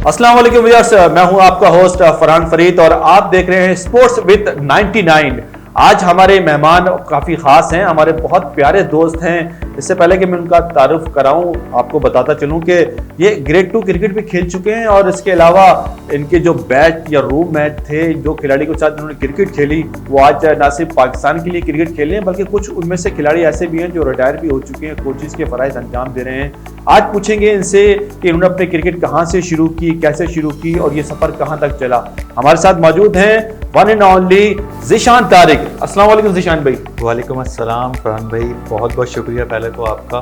अस्सलाम वालेकुम व्यूअर्स, मैं हूं आपका होस्ट फरहान फरीद और आप देख रहे हैं स्पोर्ट्स विद 99। आज हमारे मेहमान काफ़ी ख़ास हैं, हमारे बहुत प्यारे दोस्त हैं। इससे पहले कि मैं उनका तारुफ कराऊं, आपको बताता चलूं कि ये ग्रेड 2 क्रिकेट भी खेल चुके हैं और इसके अलावा इनके जो बैच या रूम मैच थे, जो खिलाड़ी के साथ इन्होंने क्रिकेट खेली, वो आज ना सिर्फ पाकिस्तान के लिए क्रिकेट खेल रहे हैं बल्कि कुछ उनमें से खिलाड़ी ऐसे भी हैं जो रिटायर भी हो चुके हैं, कोचिज़ के फ़राइज़ अंजाम दे रहे हैं। आज पूछेंगे इनसे कि इन्होंने अपने क्रिकेट कहाँ से शुरू की, कैसे शुरू की और ये सफ़र कहाँ तक चला। हमारे साथ मौजूद हैं one and only Zeeshan Tariq. अस्सलाम वालेकुम ज़ीशान भाई। वालेकुम अस्सलाम फरहान भाई, बहुत बहुत शुक्रिया पहले तो आपका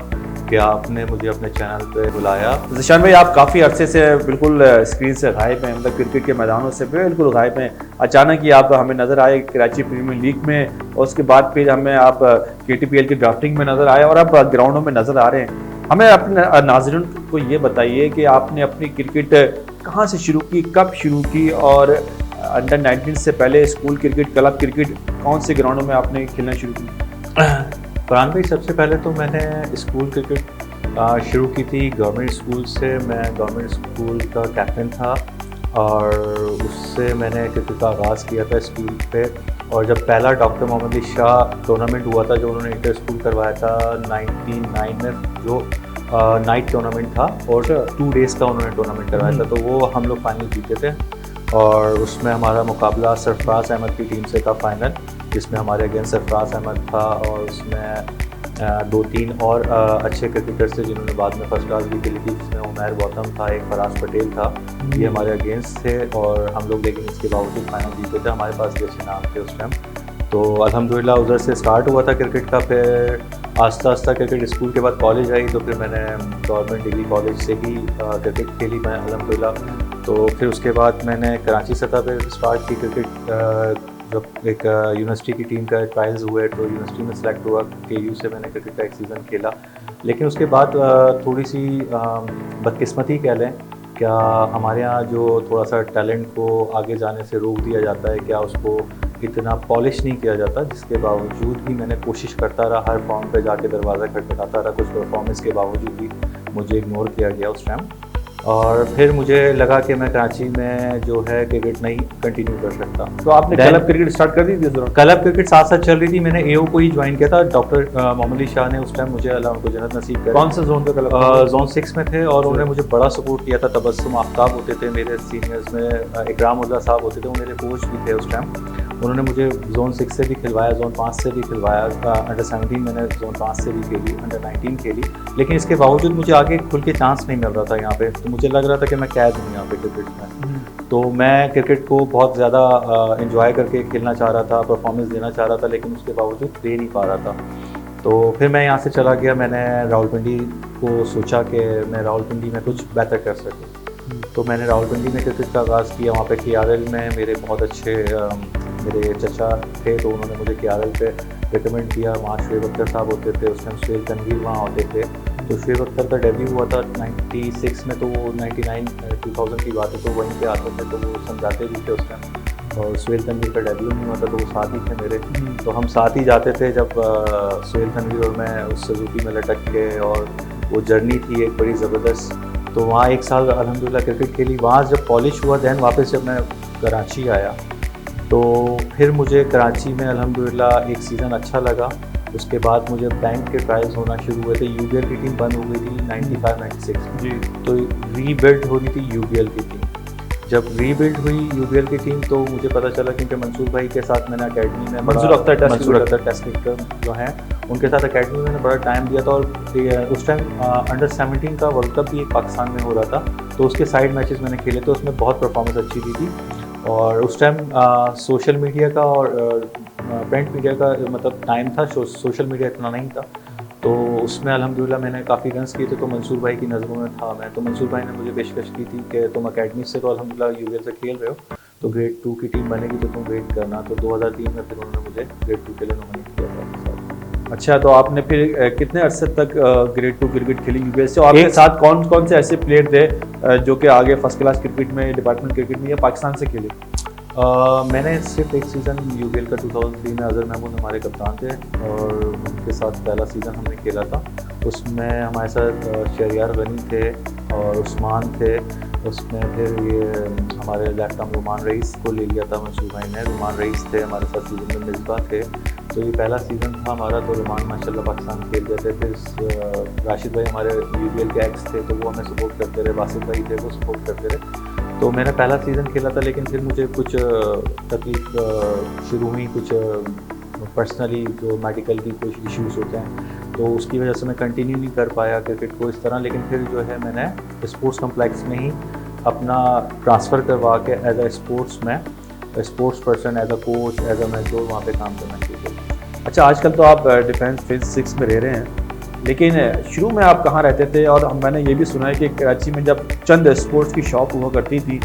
कि आपने मुझे अपने चैनल पे बुलाया। ज़ीशान भाई, आप काफ़ी अरसे से बिल्कुल स्क्रीन से गायब हैं, मतलब क्रिकेट के मैदानों से बिल्कुल गायब हैं। अचानक ही आप हमें नज़र आए कराची प्रीमियर लीग में और उसके बाद फिर हमें आप KTPL की ड्राफ्टिंग में नज़र आए और अब ग्राउंडों में नज़र आ रहे हैं। हमें अपने नाज़रीन को ये बताइए कि आपने अपनी क्रिकेट कहाँ से शुरू की, कब शुरू की और अंडर 19 से पहले स्कूल क्रिकेट, क्लब क्रिकेट कौन से ग्राउंडों में आपने खेलना शुरू की? फरहान भाई, सबसे पहले तो मैंने स्कूल क्रिकेट शुरू की थी गवर्नमेंट स्कूल से। मैं गवर्नमेंट स्कूल का कैप्टन था और उससे मैंने क्रिकेट का आगाज़ किया था स्कूल पे। और जब पहला डॉक्टर मोहम्मद अली शाह टूर्नामेंट हुआ था, जो उन्होंने इंटर स्कूल करवाया था 99 में, जो नाइट टूर्नामेंट था और 2 डेज़ का उन्होंने टूर्नामेंट करवाया था, तो वो हम लोग फाइनल जीते थे। और उसमें हमारा मुकाबला सरफराज अहमद की टीम से था फाइनल, जिसमें हमारे अगेंस्ट सरफराज अहमद था और उसमें 2-3 और अच्छे क्रिकेटर्स थे जिन्होंने बाद में फर्स्ट क्लास भी खेली थी, जिसमें उमैर गौतम था, एक फराज पटेल था। ये हमारे अगेंस्ट थे और हम लोग लेकिन इसके बावजूद फाइनल जीते थे। हमारे पास भी अच्छे नाम थे उस टाइम। तो अल्हम्दुलिल्लाह उधर से स्टार्ट हुआ था क्रिकेट का। फिर आस्ता आस्ता क्रिकेट स्कूल के बाद कॉलेज आई, तो फिर मैंने गवर्नमेंट डिग्री कॉलेज से ही क्रिकेट खेली मैं अल्हम्दुलिल्लाह। तो फिर उसके बाद मैंने कराची सतह पे स्टार्ट की क्रिकेट। जब एक यूनिवर्सिटी की टीम का ट्रायल्स हुए तो यूनिवर्सिटी में सेलेक्ट हुआ, KU से मैंने क्रिकेट का एक सीज़न खेला। लेकिन उसके बाद थोड़ी सी बदकिस्मती कह लें, क्या हमारे यहाँ जो थोड़ा सा टैलेंट को आगे जाने से रोक दिया जाता है, क्या उसको इतना पॉलिश नहीं किया जाता, जिसके बावजूद भी मैंने कोशिश करता रहा, हर फॉर्म पे जाके दरवाज़ा खटखटाता रहा। कुछ परफॉर्मेंस के बावजूद भी मुझे इग्नोर किया गया उस टाइम। और फिर मुझे लगा कि मैं कराची में जो है क्रिकेट नहीं कंटिन्यू कर सकता। तो आपने क्लब क्रिकेट स्टार्ट कर दी थी? क्लब क्रिकेट साथ साथ चल रही थी। मैंने AO को ही ज्वाइन किया था। डॉक्टर मोहम्मद अली शाह ने उस टाइम मुझे, अल्लाह उनको जन्नत नसीब करे। कौन से जोन पे क्लब? जोन 6 में थे और उन्होंने मुझे बड़ा सपोर्ट किया था। तबस्सुम आफ्ताब होते थे मेरे सीनियर्स में, इकराम उल्ला साहब होते थे, वो मेरे कोच भी थे उस टाइम। उन्होंने मुझे जोन 6 से भी खिलवाया, जोन 5 से भी खिलवाया। अंडर 17 मैंने जोन 5 से भी खेली, अंडर 19 खेली। लेकिन इसके बावजूद मुझे आगे खुल के चांस नहीं मिल रहा था यहाँ पे। तो मुझे लग रहा था कि मैं कैद हूँ यहाँ पे क्रिकेट में। तो मैं क्रिकेट को बहुत ज़्यादा एंजॉय करके खेलना चाह रहा था, परफॉर्मेंस देना चाह रहा था, लेकिन उसके बावजूद दे नहीं पा रहा था। तो फिर मैं यहाँ से चला गया। मैंने रावलपिंडी को सोचा कि मैं रावलपिंडी में कुछ बेहतर कर सकूँ। तो मैंने रावलपिंडी में क्रिकेट का आगाज़ किया। वहाँ पे KRL में मेरे बहुत अच्छे मेरे चचा थे, तो उन्होंने मुझे KRL पे रिकमेंड किया। वहाँ शुएब अख्तर साहब होते थे उस टाइम, सुहेल तनवीर वहाँ होते थे। तो शुएब अख्तर का डेब्यू हुआ था 96 में, तो वो 2000 की बात है, तो वहीं पे आते थे, तो वो समझाते भी थे उस टाइम। और सुहेल तनवीर का डेब्यू नहीं हुआ था, तो वो साथ ही थे मेरे। तो हम साथ ही जाते थे जब सुहेल तनवीर और मैं उस सुजुकी में लटक के, और वो जर्नी थी एक बड़ी ज़बरदस्त। तो वहाँ 1 साल अल्हम्दुलिल्लाह क्रिकेट खेली। वहाँ जब पॉलिश हुआ, दैन वापस जब मैं कराची आया, तो फिर मुझे कराची में अल्हम्दुलिल्लाह एक सीज़न अच्छा लगा। उसके बाद मुझे बैंक के ट्रायल्स होना शुरू हुए थे। UBL की टीम बंद हो गई थी 95-96 जी। तो रीबिल्ड होनी थी UBL की टीम। जब रीबिल्ड हुई UBL की टीम, तो मुझे पता चला, क्योंकि मंसूर भाई के साथ मैंने अकेडमी में, मंसूर अख्तर टेस्ट क्रिकेटर जो हैं, उनके साथ अकेडमी में मैंने बड़ा टाइम दिया था। और उस टाइम अंडर 17 का वर्ल्ड कप भी पाकिस्तान में हो रहा था, तो उसके साइड मैचेस मैंने खेले, तो उसमें बहुत परफॉर्मेंस अच्छी दी थी। और उस टाइम सोशल मीडिया का और प्रिंट मीडिया का मतलब टाइम था, सोशल मीडिया इतना नहीं था। तो उसमें अल्हम्दुलिल्लाह मैंने काफ़ी रन्स किए थे, तो मंसूर भाई की नज़रों में था मैं। तो मंसूर भाई ने मुझे पेशकश की थी कि तुम अकेडमी से तो अल्हम्दुलिल्लाह UBL से खेल रहे हो, तो ग्रेड 2 की टीम बनेगी तो तुम वेट करना। तो 2003 में फिर उन्होंने मुझे ग्रेड 2 के लिए नॉमिनेट किया था। अच्छा, तो आपने फिर कितने अरसे तक ग्रेड 2 क्रिकेट खेली UBL से? और आपके साथ कौन कौन से ऐसे प्लेयर थे जो कि आगे फर्स्ट क्लास क्रिकेट में, डिपार्टमेंट क्रिकेट में या पाकिस्तान से खेले? मैंने सिर्फ एक सीज़न UBL का 2003 में अज़हर महमूद हमारे कप्तान थे और उनके साथ पहला सीज़न हमने खेला था। उसमें हमारे साथ शहरियार गनी थे और उस्मान थे, उसमें फिर ये हमारे लेफ्ट आर्म रुमान रईस को ले लिया था मंसूर भाई ने। रुमान रईस थे हमारे साथ सीज़न में, मिसबा थे। तो ये पहला सीज़न था हमारा, तो रुमान माशाल्लाह पाकिस्तान खेल गए थे। फिर राशिद भाई हमारे UBL के एक्स थे, तो वो हमें सपोर्ट करते रहे। बासित भाई थे, वो सपोर्ट करते रहे। तो मैंने पहला सीज़न खेला था, लेकिन फिर मुझे कुछ तकलीफ शुरू हुई, कुछ पर्सनली जो मेडिकल की कुछ इश्यूज़ होते हैं, तो उसकी वजह से मैं कंटिन्यू नहीं कर पाया क्रिकेट को इस तरह। लेकिन फिर जो है मैंने स्पोर्ट्स कम्प्लेक्स में ही अपना ट्रांसफ़र करवा के as a sports person, as a coach, as a mentor वहाँ पे काम करना शुरू किया। अच्छा, आजकल तो आप डिफेंस फेज 6 में रह रहे हैं, लेकिन शुरू में आप कहाँ रहते थे? और मैंने ये भी सुना है कि कराची में जब चंद स्पोर्ट्स की शॉप हुआ करती थी,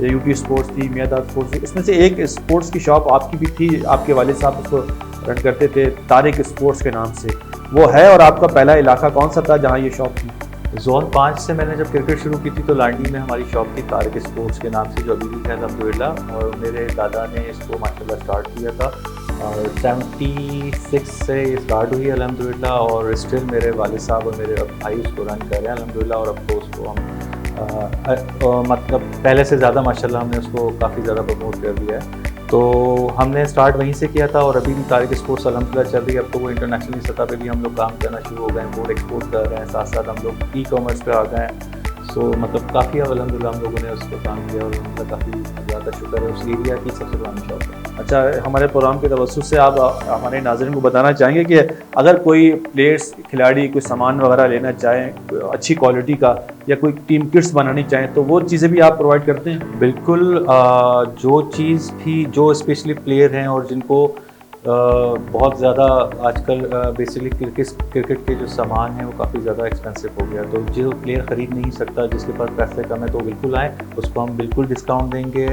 UT स्पोर्ट्स थी, मियादाद स्पोर्ट्स थी, उसमें से एक स्पोर्ट्स की शॉप आपकी भी थी, आपके वालिद साहब उसको रन करते थे तारिक स्पोर्ट्स के नाम से, वो है? और आपका पहला इलाका कौन सा था जहाँ ये शॉप थी? जोन 5 से मैंने जब क्रिकेट शुरू की थी तो लांडी में हमारी शॉप थी तारिक स्पोर्ट्स के नाम से, जो अभी भी है अल्हम्दुलिल्लाह। और मेरे दादा ने इसको माशाल्लाह स्टार्ट किया था और 76 से स्टार्ट हुई अल्हम्दुलिल्लाह। और स्टिल मेरे वालिद साहब और मेरे भाई उसको रन कर रहे हैं अल्हम्दुलिल्लाह। और अब तो उसको हम मतलब पहले से ज़्यादा माशाल्लाह हमने उसको काफ़ी ज़्यादा प्रमोट कर दिया है। तो हमने स्टार्ट वहीं से किया था और अभी भी तारिक स्पोर्ट्स अल्हम्दुलिल्लाह चल रही है। अब तो वो इंटरनेशनल सतह पे भी हम लोग काम करना शुरू हो गए हैं, बोर्ड एक्सपोर्ट कर रहे हैं, साथ साथ हम लोग ई-कॉमर्स पे आ गए हैं। सो मतलब काफ़ी अब अल्हम्दुलिल्लाह हम लोगों ने उस पर काम किया और उनका काफ़ी ज़्यादा शुक्र है। उस एरिया की सबसे पुरानी शॉप है। अच्छा, हमारे प्रोग्राम के तवज्जुह से आप हमारे नाज़रीन को बताना चाहेंगे कि अगर कोई प्लेयर्स, खिलाड़ी कोई सामान वगैरह लेना चाहें अच्छी क्वालिटी का, या कोई टीम किट्स बनानी चाहें, तो वो चीज़ें भी आप प्रोवाइड करते हैं? बिल्कुल। जो चीज़ भी जो स्पेशली प्लेयर हैं और जिनको बहुत ज़्यादा आजकल बेसिकली क्रिकेट के जो सामान हैं वो काफ़ी ज़्यादा एक्सपेंसिव हो गया, तो जो प्लेयर ख़रीद नहीं सकता, जिसके पास पैसे कम है, तो बिल्कुल आए, उसको हम बिल्कुल डिस्काउंट देंगे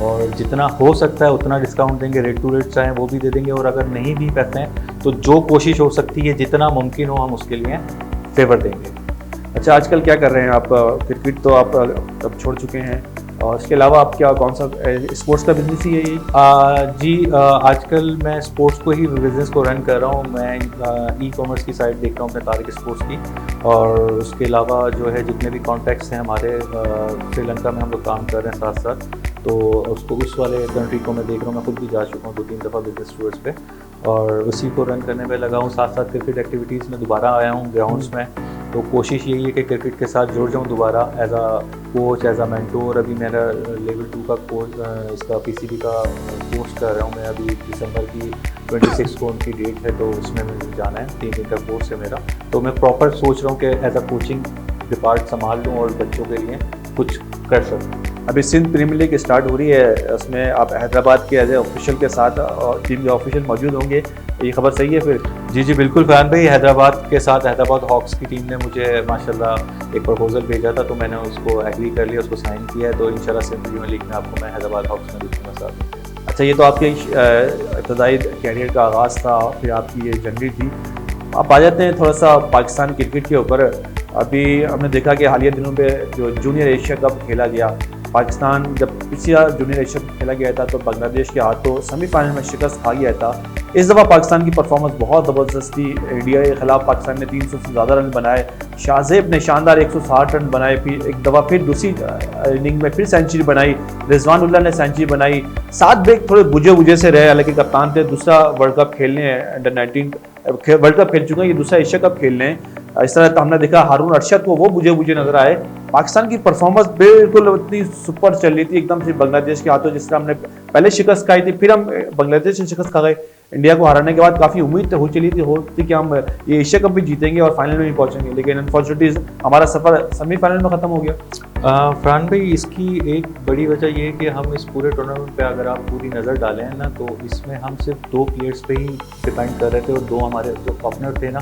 और जितना हो सकता है उतना डिस्काउंट देंगे। रेट टू रेट चाहें वो भी दे देंगे। और अगर नहीं भी पैसे हैं तो जो कोशिश हो सकती है जितना मुमकिन हो हम उसके लिए फेवर देंगे। अच्छा, आजकल क्या कर रहे हैं आप? क्रिकेट तो आप अब छोड़ चुके हैं, और इसके अलावा आप क्या कौन सा स्पोर्ट्स का बिजनेस ही है ये? जी, आजकल मैं स्पोर्ट्स को ही बिज़नेस को रन कर रहा हूँ। मैं ई-कॉमर्स की साइट देख रहा हूँ अपने तारिक स्पोर्ट्स की, और उसके अलावा जो है जितने भी कॉन्टैक्ट्स हैं हमारे श्रीलंका में हम लोग काम कर रहे हैं साथ साथ, तो उसको उस वाले कंट्री को मैं देख रहा हूँ। मैं खुद भी जा चुका हूँ 2-3 दफ़ा बिजनेस टूर्स पे, और उसी को रन करने पे लगा हूँ। साथ साथ क्रिकेट एक्टिविटीज़ में दोबारा आया हूँ ग्राउंड्स में, तो कोशिश यही है कि क्रिकेट के साथ जुड़ जाऊँ दोबारा एज आ कोच, एज आ मेंटोर। अभी मेरा लेवल 2 का कोर्स, इसका PCB का कोर्स कर रहा हूँ मैं। अभी दिसंबर की 26 को उनकी डेट है, तो उसमें मुझे जाना है। 3 दिन का कोर्स है मेरा, तो मैं प्रॉपर सोच रहा हूँ कि एज आ कोचिंग डिपार्ट संभाल लूँ और बच्चों के लिए कुछ कर सकूँ। अभी सिंध प्रीमियर लीग स्टार्ट हो रही है, उसमें आप हैदराबाद के एज ए ऑफिशियल के साथ टीम के ऑफिशियल मौजूद होंगे, ये खबर सही है फिर? जी बिल्कुल फरहान भाई, हैदराबाद के साथ हैदराबाद हॉक्स की टीम ने मुझे माशाल्लाह एक प्रपोजल भेजा था, तो मैंने उसको एग्री कर लिया, उसको साइन किया है। तो इंशाल्लाह सिंध प्रीमियर लीग में आपको मैं हैदराबाद हॉक्स में दिखूँगा साथ। अच्छा, ये तो आपके इब्तदाई कैरियर का आगाज़ था, फिर आपकी ये जर्नी थी। आप आ जाते हैं थोड़ा सा पाकिस्तान क्रिकेट के ऊपर। अभी हमने देखा कि हालिया दिनों में जो जूनियर एशिया कप खेला गया, पाकिस्तान जब पिछला जूनियर एशिया कप खेला गया था तो बांग्लादेश के हाथों सेमीफाइनल में शिकस्त खा गया था। इस दफ़ा पाकिस्तान की परफॉर्मेंस बहुत ज़बरदस्त थी। इंडिया के ख़िलाफ़ पाकिस्तान ने 300 से ज़्यादा रन बनाए, शाहजेब ने शानदार 160 रन बनाए, फिर एक दफ़ा फिर दूसरी इनिंग में फिर सेंचुरी बनाई, रिजवान उल्लाह ने सेंचुरी बनाई। 7 ब्रेक थोड़े बुझे से रहे, हालांकि कप्तान थे, दूसरा वर्ल्ड कप खेलने हैं, अंडर-19 वर्ल्ड कप खेल चुके हैं, ये दूसरा एशिया कप खेलने हैं। इस तरह हमने देखा हारून अरशद को वो बुझे नजर आए। पाकिस्तान की परफॉर्मेंस बिल्कुल इतनी सुपर चल रही थी एकदम से बांग्लादेश के हाथों, जिस तरह हमने पहले शिकस्त खाई थी, फिर हम बांग्लादेश से शिकस्त खा गए। इंडिया को हराने के बाद काफ़ी उम्मीद हो चली थी कि हम ये एशिया कप भी जीतेंगे और फाइनल में भी पहुंचेंगे, लेकिन अनफॉर्चुनेटली हमारा सफ़र सेमीफाइनल में ख़त्म हो गया। फरहान भाई, इसकी एक बड़ी वजह ये है कि हम इस पूरे टूर्नामेंट पे अगर आप पूरी नज़र डालें ना, तो इसमें हम सिर्फ 2 प्लेयर्स पे ही डिपेंड कर रहे थे, और 2 हमारे जो ओपनर थे ना,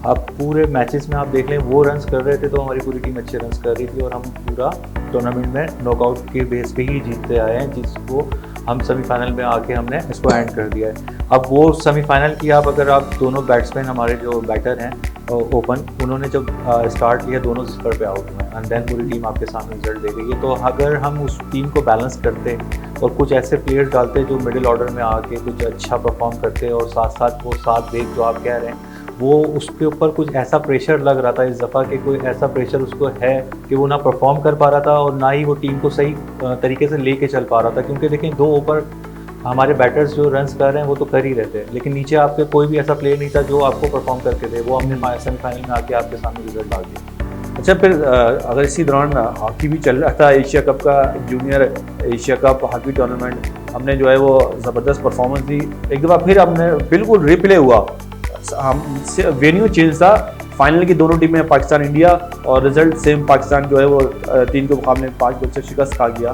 आप पूरे मैचेस में आप देख लें वो रन्स कर रहे थे, तो हमारी पूरी टीम अच्छे रन्स कर रही थी और हम पूरा टूर्नामेंट में नॉकआउट के बेस पे ही जीतते आए हैं, जिसको हम सेमीफाइनल में आके हमने इसको एंड कर दिया है। अब वो सेमीफाइनल की अगर आप दोनों बैट्समैन हमारे जो बैटर हैं ओपन, उन्होंने जब स्टार्ट लिया दोनों सिफर पे आउट हुए, एंड देन पूरी टीम आपके सामने रिजल्ट दे गई है। तो अगर हम उस टीम को बैलेंस करते और कुछ ऐसे प्लेयर्स डालते जो मिडिल ऑर्डर में आके कुछ अच्छा परफॉर्म करते और साथ साथ वो 7 ब्रेक जो आप कह रहे हैं वो उसके ऊपर कुछ ऐसा प्रेशर लग रहा था इस दफ़ा कि कोई ऐसा प्रेशर उसको है कि वो ना परफॉर्म कर पा रहा था और ना ही वो टीम को सही तरीके से लेके चल पा रहा था। क्योंकि देखें, 2 ओवर हमारे बैटर्स जो रन्स कर रहे हैं वो तो कर ही रहते हैं, लेकिन नीचे आपके कोई भी ऐसा प्लेयर नहीं था जो आपको परफॉर्म करके दे। वो हमने सेमीफाइनल में आके आपके सामने रिजल्ट डाल दिया। अच्छा, फिर अगर इसी दौरान हॉकी भी चल रहा था, एशिया कप का junior Asia cup hockey tournament, हमने जो है वो ज़बरदस्त परफॉर्मेंस दी। एक दफ़ा फिर हमने बिल्कुल रिप्ले हुआ, हम वेन्यू चेंज था, फाइनल की दोनों टीमें पाकिस्तान इंडिया, और रिजल्ट सेम, पाकिस्तान जो है वो 3 के मुकाबले 5 गोल से शिकस्त खा गया।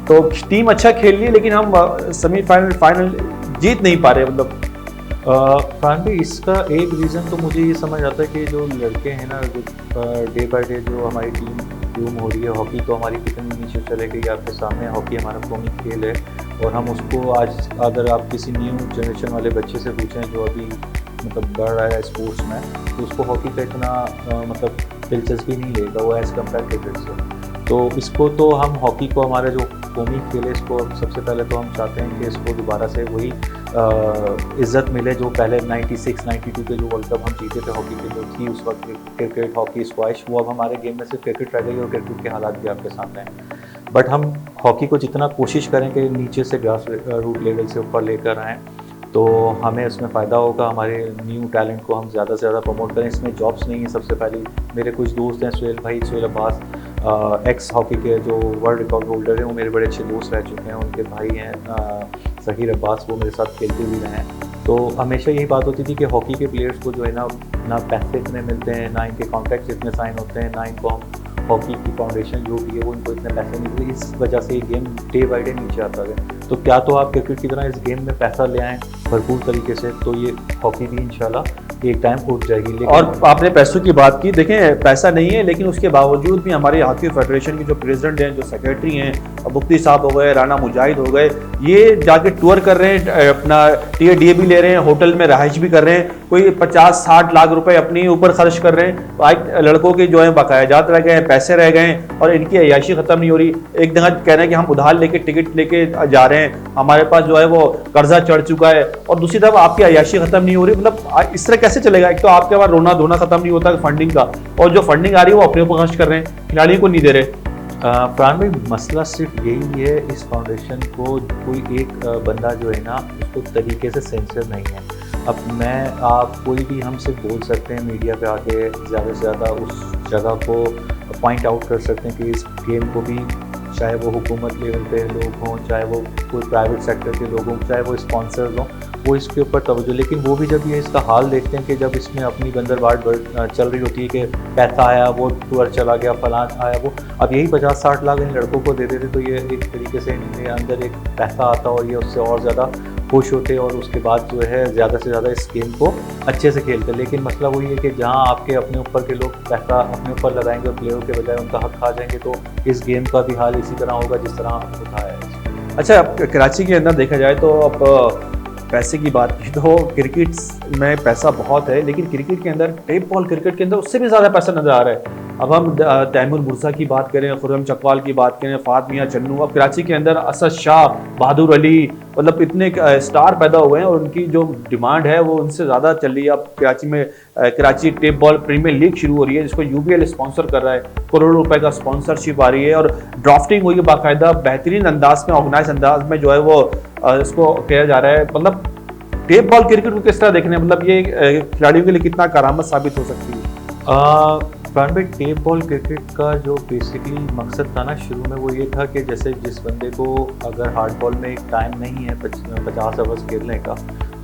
तो टीम अच्छा खेल रही है लेकिन हम सेमीफाइनल फाइनल जीत नहीं पा रहे। मतलब फरहान भाई, इसका एक रीज़न तो मुझे ये समझ आता है कि जो लड़के हैं ना, जो डे बाय डे जो हमारी टीम ग्रूम हो रही है, हॉकी तो हमारी कितनी नीचे चले गई आपके सामने। हॉकी हमारा कौमी खेल है और हम उसको आज, अगर आप किसी न्यू जनरेशन वाले बच्चे से पूछें जो अभी मतलब बढ़ रहा है स्पोर्ट्स में, तो उसको हॉकी का इतना मतलब दिलचस्पी नहीं लेगा वो एज़ कम्पेयर क्रिकेट से। तो इसको तो हम हॉकी को, हमारा जो कौमी खेल है, इसको सबसे पहले तो हम चाहते हैं कि इसको दोबारा से वही इज़्ज़त मिले जो पहले 96-92 के जो वर्ल्ड कप हम जीते थे हॉकी के जो थी उस वक्त क्रिकेट, हॉकी, स्क्वैश, वो अब हमारे गेम में सिर्फ क्रिकेट रह गई और क्रिकेट के हालात भी आपके सामने हैं। बट हम हॉकी को जितना कोशिश करें कि नीचे से ग्रास रूट लेवल से ऊपर लेकर आएँ, तो हमें इसमें फ़ायदा होगा। हमारे न्यू टैलेंट को हम ज़्यादा से ज़्यादा प्रमोट करें। इसमें जॉब्स नहीं है। सबसे पहले मेरे कुछ दोस्त हैं, सुहेल अब्बास, एक्स हॉकी के जो वर्ल्ड रिकॉर्ड होल्डर हैं, वो मेरे बड़े अच्छे दोस्त रह चुके हैं। उनके भाई हैं ज़हीर अब्बास, वो मेरे साथ खेलते भी रहे हैं। तो हमेशा यही बात होती थी कि हॉकी के प्लेयर्स को जो है ना पैसे इतने मिलते हैं, ना इनके कॉन्ट्रैक्ट्स इतने साइन होते हैं, ना इनको हम हॉकी की फाउंडेशन जो भी है वो इनको इतने पैसे नहीं मिलते। इस वजह से ये गेम डे बाई डे नीचे आता है। तो क्या तो आप क्रिकेट की तरह इस गेम में पैसा ले आएँ भरपूर तरीके से, तो ये हॉकी भी इंशाल्लाह एक टाइम उठ जाएगी। लेकिन और आपने पैसों की बात की, देखें पैसा नहीं है लेकिन उसके बावजूद भी हमारे हॉकी फेडरेशन के जो प्रेसिडेंट हैं, जो सेक्रेटरी हैं, मुफ्ती साहब हो गए, राना मुजाहिद हो गए, ये जाके टूर कर रहे हैं, अपना टीए भी ले रहे हैं, होटल में रहाइश भी कर रहे हैं, कोई 50-60 लाख रुपए अपने ऊपर खर्च कर रहे हैं। आज लड़कों के जो है बाकायदात रह गए हैं, पैसे रह गए हैं और इनकी अय्याशी खत्म नहीं हो रही। एक जगह कह रहे हैं कि हम उधार लेके टिकट लेके जा रहे हैं, हमारे पास जो है वो कर्जा चढ़ चुका है, और दूसरी तरफ आपकी अय्याशी खत्म नहीं हो रही। मतलब इस तरह कैसे चलेगा? एक तो आपके पास रोना धोना खत्म नहीं होता फंडिंग का, और जो फंडिंग आ रही है वो अपने ऊपर खर्च कर रहे हैं, खिलाड़ियों को नहीं दे रहे। फरहान भाई, मसला सिर्फ यही है, इस फाउंडेशन को कोई एक बंदा जो है ना उसको तरीके से सेंसर नहीं है। अब आप कोई भी हमसे बोल सकते हैं मीडिया पे आके, ज़्यादा से ज़्यादा उस जगह को पॉइंट आउट कर सकते हैं कि इस गेम को भी, चाहे वो हुकूमत लेवल पे लोग हों, चाहे वो कोई प्राइवेट सेक्टर के लोग हों, चाहे वो स्पॉन्सर्स हों, वो इसके ऊपर तवज्जो, लेकिन वो भी जब ये इसका हाल देखते हैं कि जब इसमें अपनी बंदरबाट चल रही होती है कि पैसा आया, वो टूर चला गया, फलान आया, वो अब यही 50-60 लाख इन लड़कों को दे देते तो ये एक तरीके से इनके अंदर एक पैसा आता और ये उससे और ज़्यादा खुश होते और उसके बाद जो है ज़्यादा से ज़्यादा इस गेम को अच्छे से खेलते। लेकिन मसला वही है कि जहाँ आपके अपने ऊपर के लोग पैसा अपने ऊपर लगाएंगे और प्लेयरों के बजाय उनका हक खा जाएंगे, तो इस गेम का भी हाल इसी तरह होगा जिस तरह होता है। अच्छा, कराची के अंदर देखा जाए तो अब पैसे की बात की तो क्रिकेट में पैसा बहुत है, लेकिन क्रिकेट के अंदर, टेप बॉल क्रिकेट के अंदर उससे भी ज़्यादा पैसा नज़र आ रहा है। अब हम तैमूर मुर्जा की बात करें, खुर्रम चकवाल की बात करें, फात मियाँ चन्नू, अब कराची के अंदर असद शाह, बहादुर अली, मतलब इतने स्टार पैदा हुए हैं और उनकी जो डिमांड है वो उनसे ज़्यादा चल रही है। अब कराची में Karachi tape ball premier league शुरू हो रही है जिसको UBL स्पॉन्सर कर रहा है, करोड़ों रुपए का स्पॉन्सरशिप आ रही है, और ड्राफ्टिंग हुई है बाकायदा, बेहतरीन अंदाज में, ऑर्गेनाइज अंदाज में जो है वो इसको किया जा रहा है। मतलब टेप बॉल क्रिकेट को किस तरह देखने, मतलब ये खिलाड़ियों के लिए कितना करामत साबित हो सकती है? फरहान भाई, टेप बॉल क्रिकेट का जो बेसिकली मकसद था ना शुरू में, वो ये था कि जैसे जिस बंदे को अगर हार्ड बॉल में एक टाइम नहीं है 50 ओवर्स खेलने का,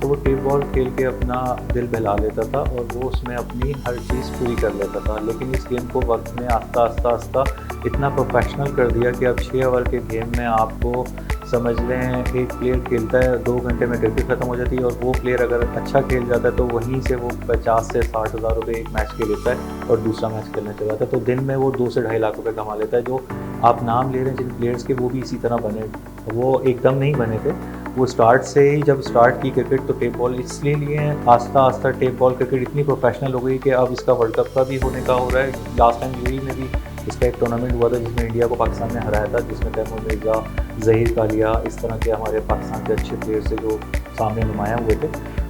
तो वो टेप बॉल खेल के अपना दिल बहला लेता था और वो उसमें अपनी हर चीज़ पूरी कर लेता था। लेकिन इस गेम को वक्त में आस्ता इतना प्रोफेशनल कर दिया कि अब 6 ओवर के गेम में आपको समझ लें एक प्लेयर खेलता है, 2 घंटे में क्रिकेट ख़त्म हो जाती है, और वो प्लेयर अगर अच्छा खेल जाता है तो वहीं से वो 50 से 60 हज़ार रुपये एक मैच के लेता है और दूसरा मैच खेलने चला जाता है। तो दिन में वो 2 से 2.5 लाख रुपए कमा लेता है। जो आप नाम ले रहे हैं जिन प्लेयर्स के, वो भी इसी तरह बने, वो एकदम नहीं बने थे, वो स्टार्ट से ही जब स्टार्ट की क्रिकेट तो टेप बॉल इसलिए लिए आस्ता टेप बॉल क्रिकेट इतनी प्रोफेशनल हो गई कि अब इसका वर्ल्ड कप का भी होने का हो रहा है। लास्ट टाइम UAE में भी इसका एक टूर्नामेंट हुआ था जिसमें इंडिया को पाकिस्तान ने हराया था, जिसमें तैमूर मिर्ज़ा, ज़हीर कालिया, इस तरह के हमारे पाकिस्तान के अच्छे प्लेयर्स से जो सामने नुमाया हुए थे।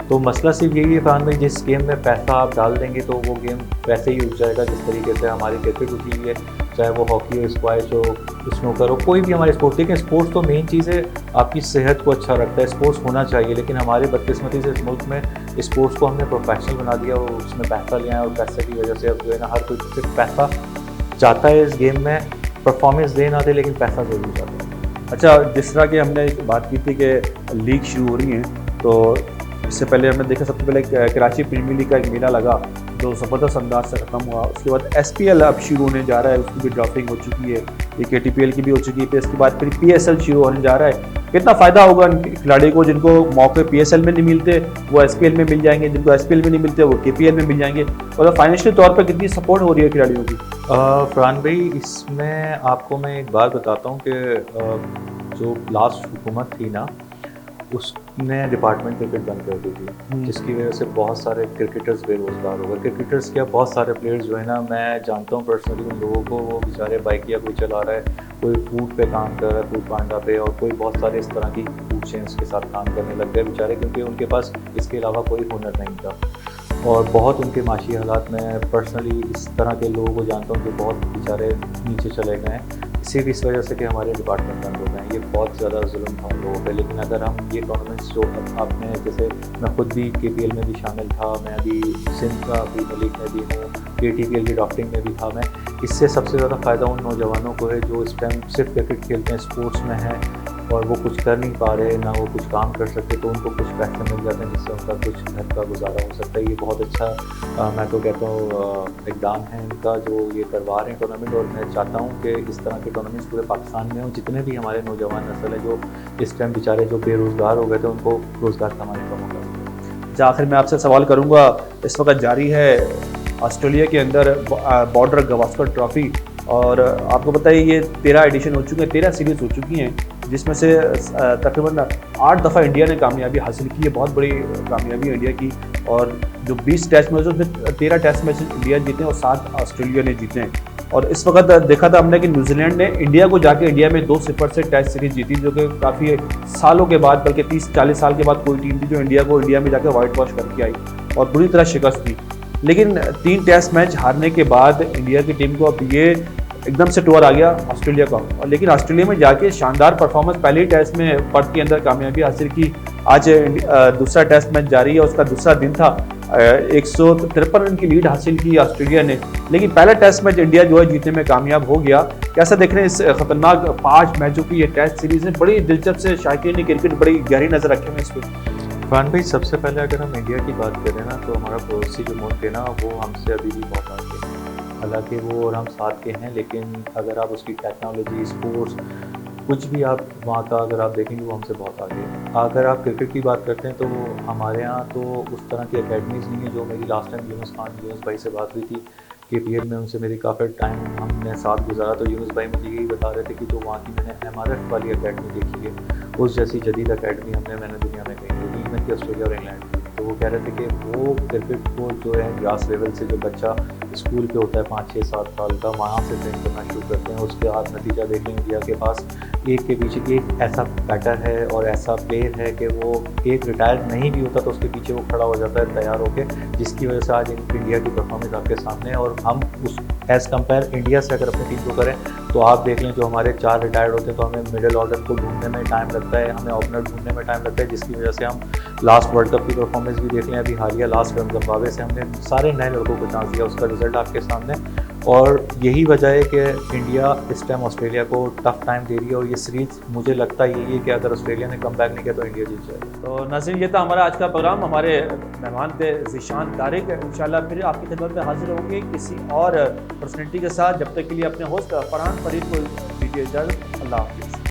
तो मसला सिर्फ यही है फरहान भाई, जिस गेम में पैसा आप डाल देंगे तो वो गेम वैसे ही उठ जाएगा जिस तरीके से हमारी क्रिकेट उठी हुई है, चाहे वो हॉकी हो, स्क्वैश हो, स्नूकर हो, कोई भी हमारे स्पोर्ट। लेकिन स्पोर्ट्स तो मेन चीज़ है, आपकी सेहत को अच्छा रखता है, स्पोर्ट्स होना चाहिए। लेकिन हमारे बदकिस्मती से इस मुल्क में स्पोर्ट्स को हमने प्रोफेशनल बना दिया और उसमें पैसा लिया है, और पैसे की वजह से अब जो है ना हर कोई सिर्फ पैसा चाहता है इस गेम में, परफॉर्मेंस दे ना दे लेकिन पैसा ज़रूर चाहता है। अच्छा, जिस तरह की हमने एक बात की थी कि लीग शुरू हो रही है, तो इससे पहले हमने देखा सबसे पहले कराची प्रीमियर लीग का एक मेला लगा जो ज़बरदस्त अंदाज से ख़त्म हुआ। उसके बाद SPL अब शुरू होने जा रहा है, उसकी भी ड्राफ्टिंग हो चुकी है, ये KTPL की भी हो चुकी है, फिर इसके बाद फिर PSL शुरू होने जा रहा है। कितना फ़ायदा होगा उन खिलाड़ियों को जिनको मौके PSL में नहीं मिलते वो SPL में मिल जाएंगे, जिनको SPL में नहीं मिलते वो KPL में मिल जाएंगे, और फाइनेंशियल तौर पर कितनी सपोर्ट हो रही है खिलाड़ियों की। फरहान भाई, इसमें आपको मैं एक बात बताता हूँ कि जो लास्ट हुकूमत थी ना, उसने डिपार्टमेंट क्रिकेट बंद कर दी थी, जिसकी वजह से बहुत सारे क्रिकेटर्स बेरोज़गार हो गए। क्रिकेटर्स क्या, बहुत सारे प्लेयर्स जो है ना, मैं जानता हूँ पर्सनली उन लोगों को, वो बेचारे बाइकिया कोई चला रहा है, कोई फूड पे काम कर रहा है, फूड पांडा पे, और कोई बहुत सारे इस तरह की फूड चेन्स के साथ काम करने लग गए बेचारे, क्योंकि उनके पास इसके अलावा कोई हुनर नहीं था। और बहुत उनके माशी हालात में पर्सनली इस तरह के लोगों को जानता हूँ कि बहुत बेचारे नीचे चले गए हैं, सिर्फ इस वजह से कि हमारे डिपार्टमेंट बंद हो गए हैं। ये बहुत ज़्यादा जुल्म था उन लोगों पे। लेकिन अगर हम ये टूर्नामेंट्स जो आपने, जैसे मैं खुद भी KPL में भी शामिल था, मैं अभी सिंध का प्रीमियर लीग में भी हूँ, KTPL की ड्राफ्टिंग में भी था मैं, इससे सबसे ज़्यादा फ़ायदा उन नौजवानों को है जो इस टाइम सिर्फ क्रिकेट खेलते हैं, स्पोर्ट्स में हैं और वो कुछ कर नहीं पा रहे, ना वो कुछ काम कर सकते, तो उनको कुछ पैसे मिल जाते हैं जिससे उनका कुछ घर का गुजारा हो सकता है। ये बहुत अच्छा मैं तो कहता हूँ इक़दाम है इनका जो ये करवा रहे हैं टूर्नामेंट, और मैं चाहता हूँ कि इस तरह के टूर्नामेंट्स पूरे पाकिस्तान में हों। जितने भी हमारे नौजवान नस्ल है जो इस टाइम बेचारे जो बेरोज़गार हो गए थे, उनको रोज़गार कमाने का मौका मिले। आखिर में आपसे सवाल करूँगा, इस वक्त जारी है ऑस्ट्रेलिया के अंदर बॉर्डर गवास्कर ट्रॉफ़ी, और आपको बताइए ये 13 एडिशन हो चुके हैं, 13 सीरीज़ हो चुकी हैं, जिसमें से तकरीबन 8 दफ़ा इंडिया ने कामयाबी हासिल की है। बहुत बड़ी कामयाबी है इंडिया की। और जो 20 टेस्ट मैच उसमें 13 टेस्ट मैच इंडिया जीते हैं और 7 ऑस्ट्रेलिया ने जीते हैं। और इस वक्त देखा था हमने कि न्यूजीलैंड ने इंडिया को जाके इंडिया में 2-0 से टेस्ट सीरीज जीती, जो कि काफ़ी सालों के बाद, बल्कि 30-40 साल के बाद कोई टीम थी जो इंडिया को इंडिया में जाकर वाइट वॉश करके आई और बुरी तरह शिकस्त दी। लेकिन 3 टेस्ट मैच हारने के बाद इंडिया की टीम को अब ये एकदम से टूर आ गया ऑस्ट्रेलिया का, और लेकिन ऑस्ट्रेलिया में जाके शानदार परफॉर्मेंस, पहले ही टेस्ट में पर्थ के अंदर कामयाबी हासिल की। आज दूसरा टेस्ट मैच जारी है, उसका दूसरा दिन था, 153 रन की लीड हासिल की ऑस्ट्रेलिया ने, लेकिन पहला टेस्ट मैच इंडिया जो है जीतने में कामयाब हो गया। कैसा देख रहे हैं इस खतरनाक 5 मैचों की ये टेस्ट सीरीज है? बड़ी दिलचस्प से शायकीन क्रिकेट बड़ी गहरी नजर रखे हुए इस पर। फरहान भाई, सबसे पहले अगर हम इंडिया की बात करें ना, तो हमारा पड़ोसी जो मुल्क है ना, वो हमसे अभी भी बहुत आगे है। हालांकि वो और हम साथ के हैं, लेकिन अगर आप उसकी टेक्नोलॉजी, स्पोर्ट्स, कुछ भी आप वहाँ का अगर आप देखेंगे वो हमसे बहुत आगे है। अगर आप क्रिकेट की बात करते हैं तो हमारे यहाँ तो उस तरह की एकेडमीज़ नहीं है। जो मेरी लास्ट टाइम यूनुस भाई से बात हुई थी KPL में, उनसे मेरी काफ़ी टाइम हमने साथ गुजारा, तो यूनुस भाई मुझे यही बता रहे थे कि जो वहाँ की मैंने MRF वाली एकेडमी देखी है, उस जैसी जदीद एकेडमी मैंने दुनिया में कहीं देखी, इवन कि ऑस्ट्रेलिया और इंग्लैंड की। तो वो कह रहे थे कि वो क्रिकेट को जो है ग्रास लेवल से, जो बच्चा स्कूल पे होता है 5, 6, 7 साल का, वहाँ से ट्रेन करना शुरू करते हैं। उसके बाद नतीजा देखें, इंडिया के पास एक के पीछे एक ऐसा बैटर है और ऐसा प्लेयर है कि वो एक रिटायर नहीं भी होता तो उसके पीछे वो खड़ा हो जाता है तैयार होकर, जिसकी वजह से आज इंडिया की परफॉर्मेंस आपके सामने है। और हम उस एज़ कम्पेयर इंडिया से अगर अपनी टीम को करें तो आप देख लें, जो हमारे 4 रिटायर्ड होते हैं तो हमें मिडिल ऑर्डर को ढूंढने में टाइम लगता है, हमें ओपनर ढूंढने में टाइम लगता है, जिसकी वजह से हम लास्ट वर्ल्ड कप की परफॉर्मेंस भी देख लें, अभी हालिया लास्ट टर्म जिम्बाब्वे से हमने सारे नए लड़कों को चांस दिया, उसका रिजल्ट आपके सामने। और यही वजह है कि इंडिया इस टाइम ऑस्ट्रेलिया को टफ टाइम दे रही है, और ये सीरीज़ मुझे लगता है यही है कि अगर ऑस्ट्रेलिया ने कम बैक नहीं किया तो इंडिया जीत जाएगा। तो नाज़रीन, ये था हमारा आज का प्रोग्राम। हमारे मेहमान थे ज़ीशान तारिक। इंशाल्लाह फिर आपकी खिदमत में हाजिर होंगे किसी और पर्सनैलिटी के साथ। जब तक के लिए अपने होस्ट फरहान फरीद को दीजिए इजाज़त। अल्लाह हाफ़िज़।